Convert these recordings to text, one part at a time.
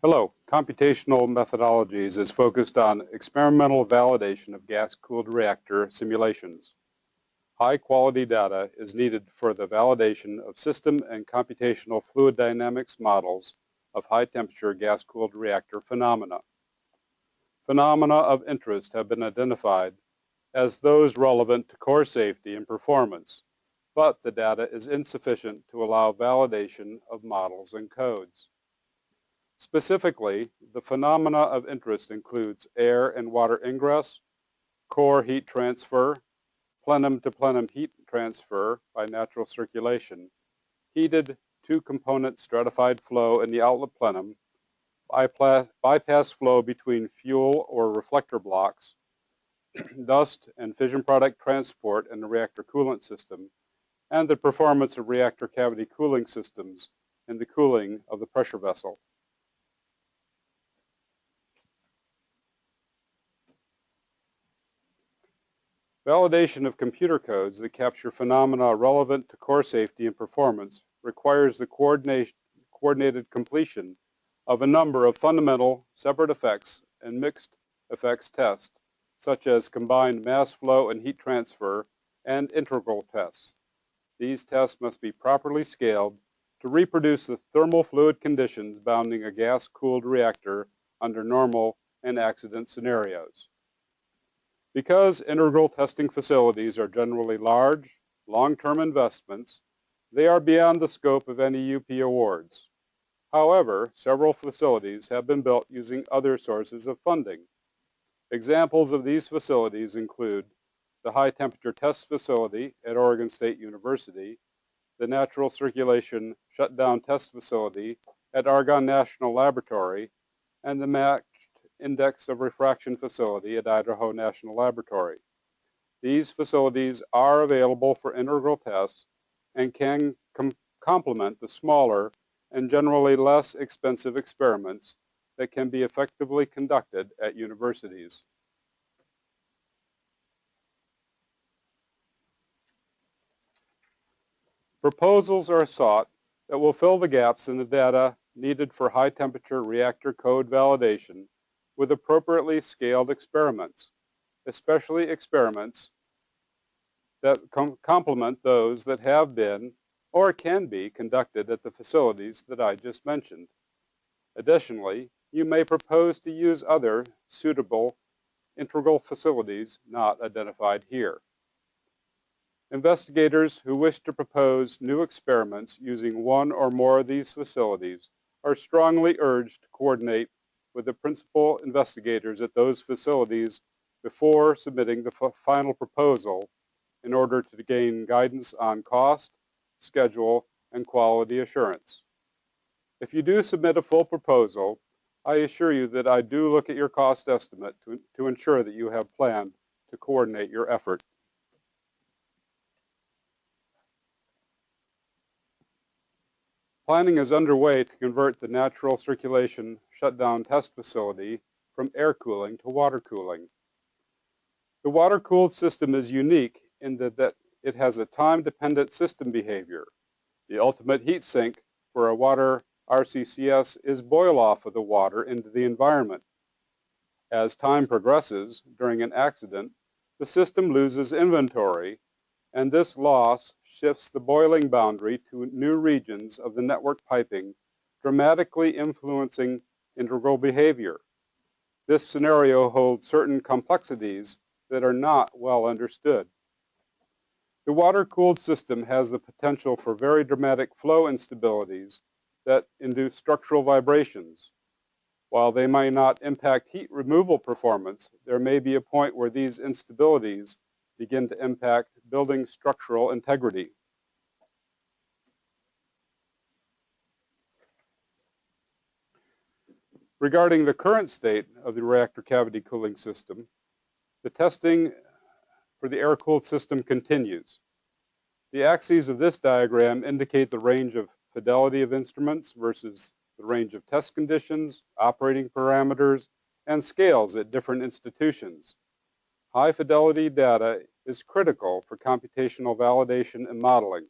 Hello. Computational Methodologies is focused on experimental validation of gas-cooled reactor simulations. High-quality data is needed for the validation of system and computational fluid dynamics models of high-temperature gas-cooled reactor phenomena. Phenomena of interest have been identified as those relevant to core safety and performance, but the data is insufficient to allow validation of models and codes. Specifically, the phenomena of interest includes air and water ingress, core heat transfer, plenum-to-plenum heat transfer by natural circulation, heated two-component stratified flow in the outlet plenum, bypass flow between fuel or reflector blocks, dust and fission product transport in the reactor coolant system, and the performance of reactor cavity cooling systems in the cooling of the pressure vessel. Validation of computer codes that capture phenomena relevant to core safety and performance requires the coordinated completion of a number of fundamental separate effects and mixed effects tests, such as combined mass flow and heat transfer and integral tests. These tests must be properly scaled to reproduce the thermal fluid conditions bounding a gas-cooled reactor under normal and accident scenarios. Because integral testing facilities are generally large, long-term investments, they are beyond the scope of any UP awards. However, several facilities have been built using other sources of funding. Examples of these facilities include the High Temperature Test Facility at Oregon State University, the Natural Circulation Shutdown Test Facility at Argonne National Laboratory, and the Matched Index of Refraction Facility at Idaho National Laboratory. These facilities are available for integral tests and can complement the smaller and generally less expensive experiments that can be effectively conducted at universities. Proposals are sought that will fill the gaps in the data needed for high-temperature reactor code validation with appropriately scaled experiments, especially experiments that complement those that have been or can be conducted at the facilities that I just mentioned. Additionally, you may propose to use other suitable integral facilities not identified here. Investigators who wish to propose new experiments using one or more of these facilities are strongly urged to coordinate with the principal investigators at those facilities before submitting the final proposal in order to gain guidance on cost, schedule, and quality assurance. If you do submit a full proposal, I assure you that I do look at your cost estimate to ensure that you have planned to coordinate your effort. Planning is underway to convert the Natural Circulation Shutdown Test Facility from air cooling to water cooling. The water-cooled system is unique in that it has a time-dependent system behavior. The ultimate heat sink for a water RCCS is boil-off of the water into the environment. As time progresses during an accident, the system loses inventory, and this loss shifts the boiling boundary to new regions of the network piping, dramatically influencing integral behavior. This scenario holds certain complexities that are not well understood. The water-cooled system has the potential for very dramatic flow instabilities that induce structural vibrations. While they may not impact heat removal performance, there may be a point where these instabilities begin to impact building structural integrity. Regarding the current state of the reactor cavity cooling system, the testing for the air-cooled system continues. The axes of this diagram indicate the range of fidelity of instruments versus the range of test conditions, operating parameters, and scales at different institutions. High fidelity data is critical for computational validation and modeling.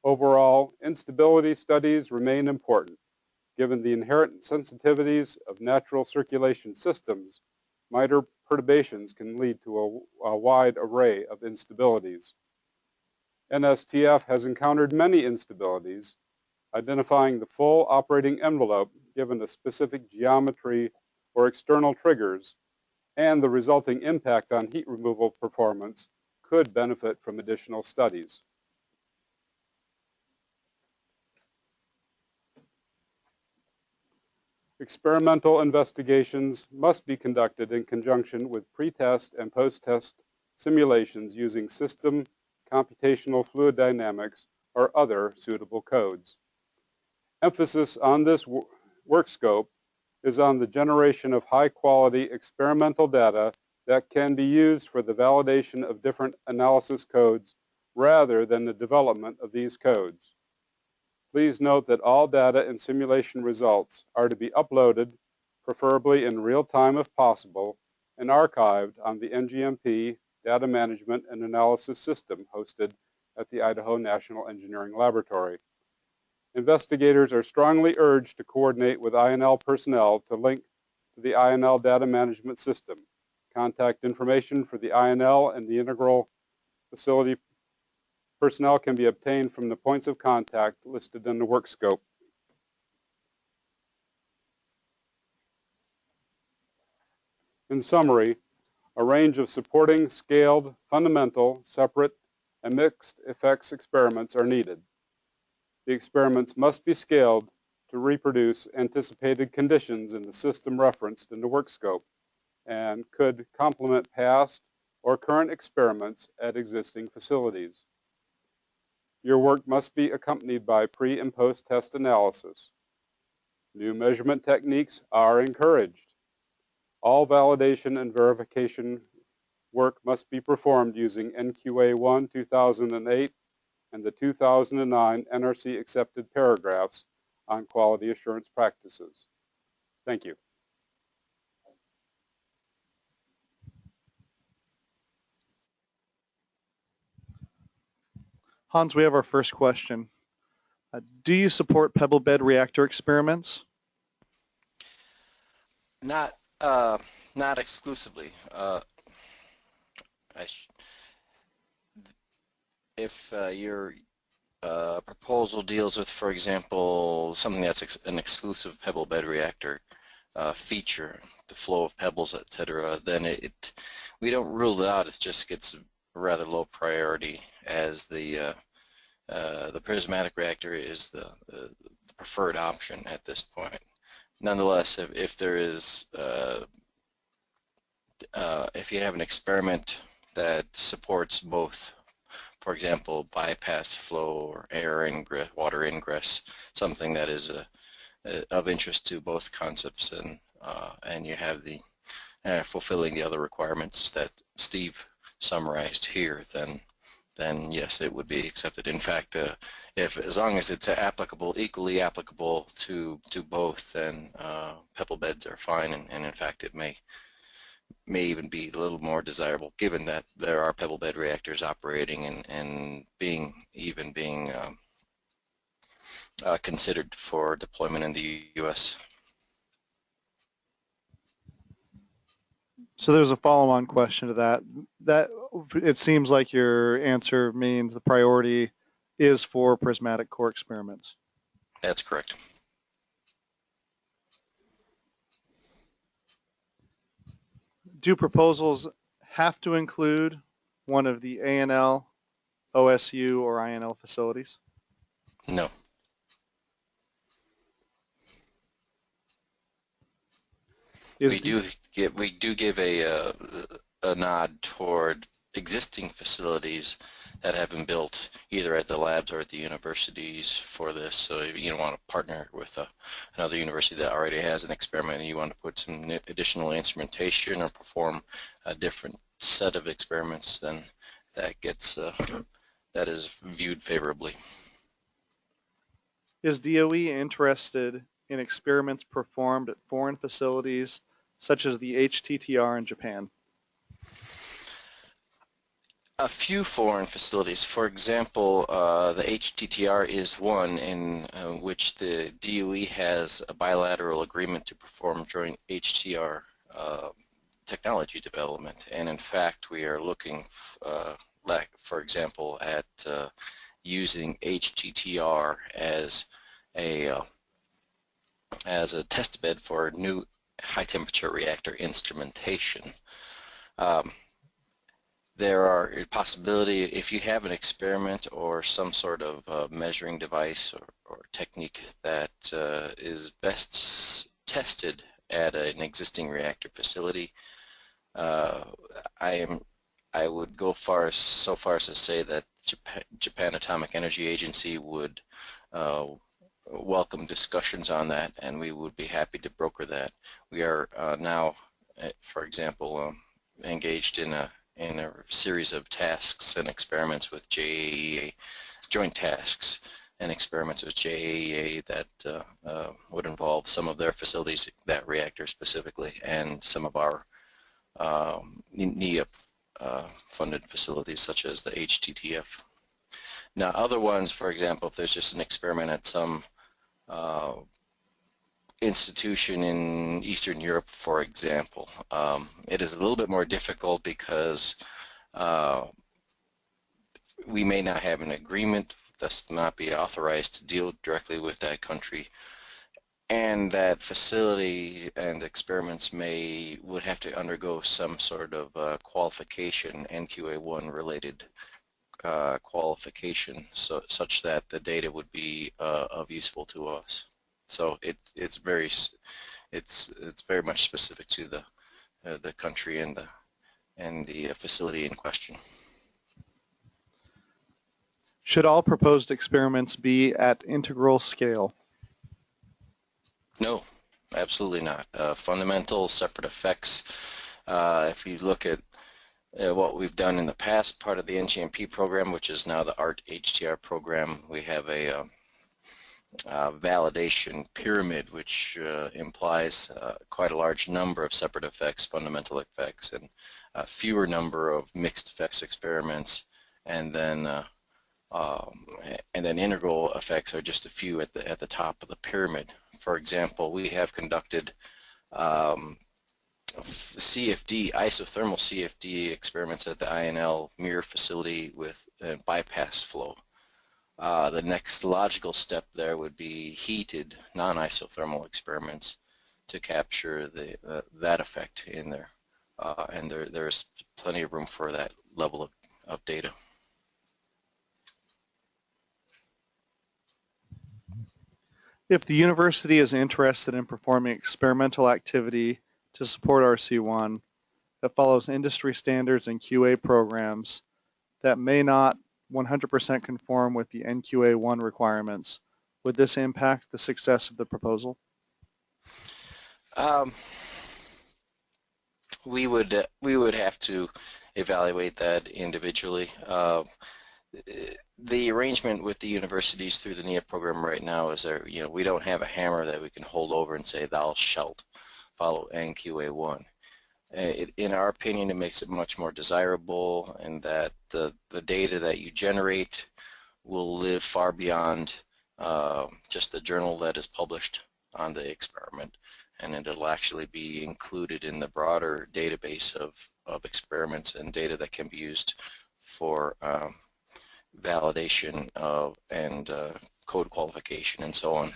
Overall, instability studies remain important, given the inherent sensitivities of natural circulation systems, minor perturbations can lead to a wide array of instabilities. NSTF has encountered many instabilities, identifying the full operating envelope given a specific geometry or external triggers, and the resulting impact on heat removal performance could benefit from additional studies. Experimental investigations must be conducted in conjunction with pre-test and post-test simulations using system, computational fluid dynamics, or other suitable codes. Emphasis on this work scope is on the generation of high-quality experimental data that can be used for the validation of different analysis codes rather than the development of these codes. Please note that all data and simulation results are to be uploaded, preferably in real time if possible, and archived on the NGMP Data Management and Analysis System hosted at the Idaho National Engineering Laboratory. Investigators are strongly urged to coordinate with INL personnel to link to the INL Data Management System. Contact information for the INL and the Integral Facility personnel can be obtained from the points of contact listed in the work scope. In summary, a range of supporting, scaled, fundamental, separate, and mixed effects experiments are needed. The experiments must be scaled to reproduce anticipated conditions in the system referenced in the work scope and could complement past or current experiments at existing facilities. Your work must be accompanied by pre- and post-test analysis. New measurement techniques are encouraged. All validation and verification work must be performed using NQA-1 2008 and the 2009 NRC accepted paragraphs on quality assurance practices. Thank you. Hans, we have our first question. Do you support pebble bed reactor experiments? Not exclusively. If your proposal deals with, for example, something that's an exclusive pebble bed reactor feature, the flow of pebbles, etc., then we don't rule it out. It just gets rather low priority, as the prismatic reactor is the preferred option at this point. Nonetheless, if there is if you have an experiment that supports both, for example, bypass flow or air ingress, water ingress, something that is of interest to both concepts, and you have the fulfilling the other requirements that Steve summarized here, then yes, it would be accepted. In fact, as long as it's equally applicable to both, then pebble beds are fine, and in fact, it may even be a little more desirable, given that there are pebble bed reactors operating and being considered for deployment in the U.S. So there's a follow-on question to that. That it seems like your answer means the priority is for prismatic core experiments. That's correct. Do proposals have to include one of the ANL, OSU, or INL facilities? No. We do give a nod toward existing facilities that have been built either at the labs or at the universities for this. So if you don't want to partner with another university that already has an experiment and you want to put some additional instrumentation or perform a different set of experiments, then that is viewed favorably. Is DOE interested in experiments performed at foreign facilities such as the HTTR in Japan? A few foreign facilities. For example, the HTTR is one in which the DOE has a bilateral agreement to perform joint HTR technology development. And in fact, we are looking, like, for example, at using HTTR as a test bed for new high temperature reactor instrumentation. There are a possibility, if you have an experiment or some sort of measuring device or technique that is best tested at an existing reactor facility, I would go so far as to say that Japan Atomic Energy Agency would welcome discussions on that, and we would be happy to broker that. We are now, for example, engaged in a series of tasks and experiments with JAEA, joint tasks and experiments with JAEA that would involve some of their facilities, that reactor specifically, and some of our NEA funded facilities such as the HTTF. Now other ones, for example, if there's just an experiment at some institution in Eastern Europe, for example, it is a little bit more difficult because we may not have an agreement, thus not be authorized to deal directly with that country, and that facility and experiments would have to undergo some sort of qualification, NQA1 related qualification, such that the data would be of useful to us. So it's very much specific to the country and the facility in question. Should all proposed experiments be at integral scale? No, absolutely not. Fundamental separate effects. If you look at what we've done in the past, part of the NGMP program, which is now the ART HTR program, we have a validation pyramid, which implies quite a large number of separate effects, fundamental effects, and a fewer number of mixed effects experiments, and then integral effects are just a few at the top of the pyramid. For example, we have conducted CFD, isothermal CFD experiments at the INL mirror facility with bypass flow. The next logical step there would be heated non-isothermal experiments to capture that effect in there, and there's plenty of room for that level of data. If the university is interested in performing experimental activity to support RC1 that follows industry standards and QA programs that may not 100% conform with the NQA1 requirements, would this impact the success of the proposal? We would have to evaluate that individually. The arrangement with the universities through the NEA program right now is that we don't have a hammer that we can hold over and say thou shalt follow NQA1. In our opinion, it makes it much more desirable, and that the data that you generate will live far beyond just the journal that is published on the experiment, and it'll actually be included in the broader database of experiments and data that can be used for validation and code qualification and so on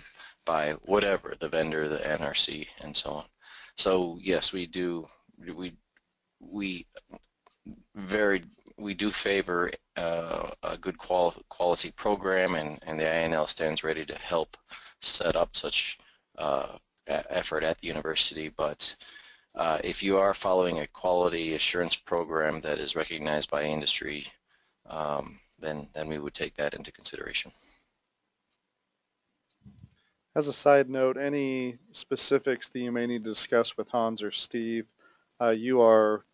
by whatever, the vendor, the NRC, and so on. So yes, we do favor a good quality program, and the INL stands ready to help set up such effort at the university. But if you are following a quality assurance program that is recognized by industry, then we would take that into consideration. As a side note, any specifics that you may need to discuss with Hans or Steve, you are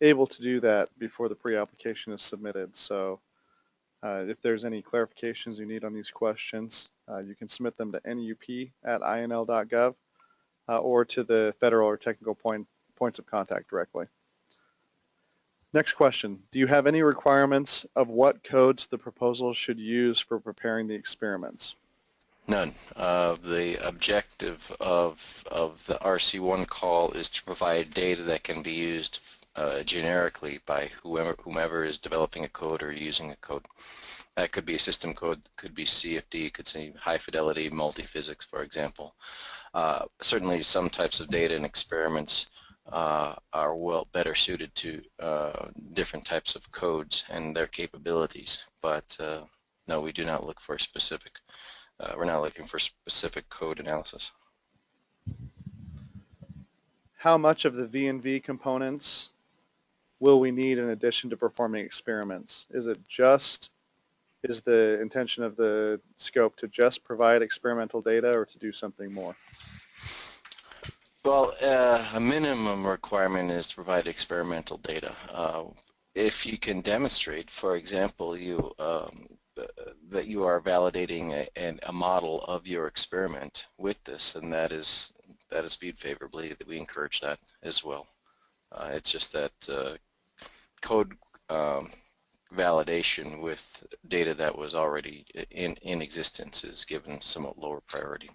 able to do that before the pre-application is submitted. So if there's any clarifications you need on these questions, you can submit them to nup@inl.gov or to the federal or technical points of contact directly. Next question. Do you have any requirements of what codes the proposal should use for preparing the experiments? None. The objective of the RC1 call is to provide data that can be used generically by whomever is developing a code or using a code. That could be a system code, could be CFD, could be high fidelity multiphysics, for example. Certainly some types of data and experiments are better suited to different types of codes and their capabilities, but no, we do not look for specific. We're not looking for specific code analysis. How much of the V&V components will we need in addition to performing experiments? Is the intention of the scope to just provide experimental data or to do something more? Well, a minimum requirement is to provide experimental data. If you can demonstrate, for example, that you are validating a model of your experiment with this, and that is viewed favorably, that we encourage that as well. It's just that code validation with data that was already in existence is given somewhat lower priority.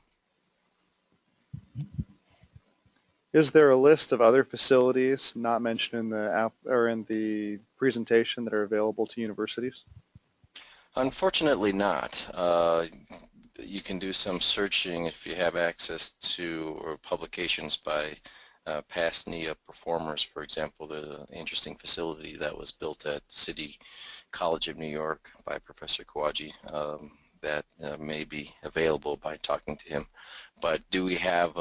Is there a list of other facilities not mentioned in the app or in the presentation that are available to universities? Unfortunately not. You can do some searching if you have access to publications by past NEA performers. For example, the interesting facility that was built at City College of New York by Professor Kawaji that may be available by talking to him. But do we have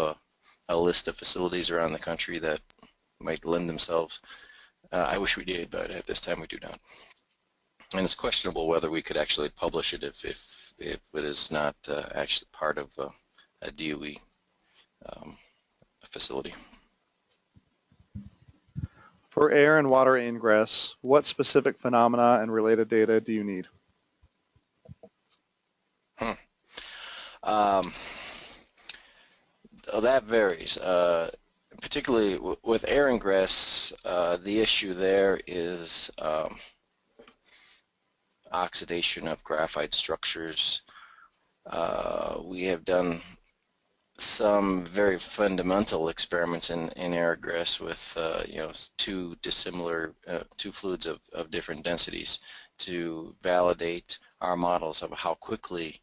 a list of facilities around the country that might lend themselves? I wish we did, but at this time we do not. And it's questionable whether we could actually publish it if it is not actually part of a DOE facility. For air and water ingress, what specific phenomena and related data do you need? That varies. Particularly with air ingress, the issue there is oxidation of graphite structures. We have done some very fundamental experiments in air ingress with two fluids of different densities to validate our models of how quickly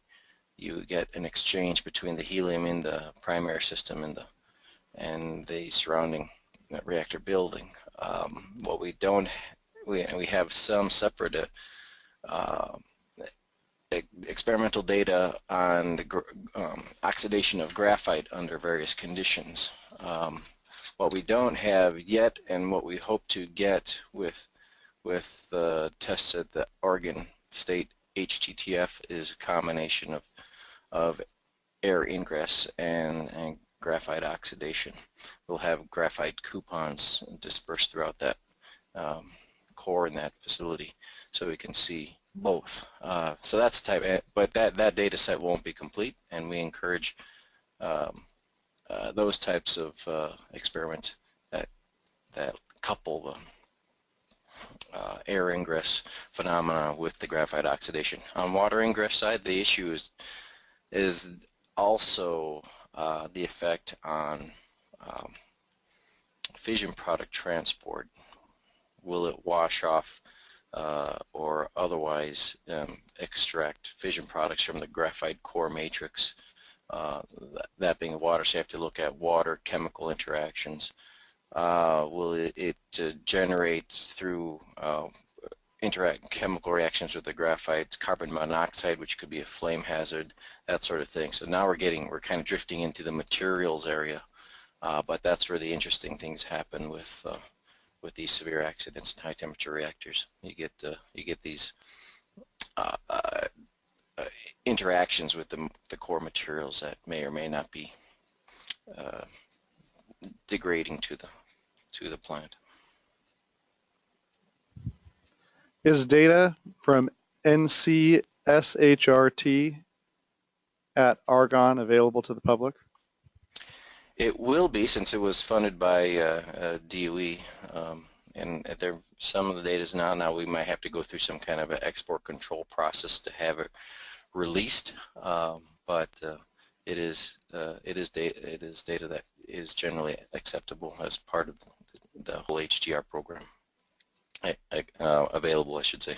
you get an exchange between the helium in the primary system and the surrounding reactor building. What we don't, we have some separate experimental data on the oxidation of graphite under various conditions. What we don't have yet, and what we hope to get with tests at the Oregon State HTTF, is a combination of air ingress and graphite oxidation. We'll have graphite coupons dispersed throughout that core in that facility, so we can see both. So that's the type, but that data set won't be complete, and we encourage those types of experiments that couple the air ingress phenomena with the graphite oxidation. On water ingress side, the issue is also the effect on fission product transport. Will it wash off or otherwise extract fission products from the graphite core matrix? That being water, so you have to look at water chemical interactions. Will it generate through chemical reactions with the graphite carbon monoxide, which could be a flame hazard, that sort of thing. So now we're kind of drifting into the materials area, but that's where the interesting things happen with these severe accidents in high temperature reactors. You get these interactions with the core materials that may or may not be degrading to the plant. Is data from NCSHRT at Argonne available to the public? It will be, since it was funded by DOE, and there some of the data is now we might have to go through some kind of an export control process to have it released, but it is data that is generally acceptable as part of the whole HDR program, available, I should say.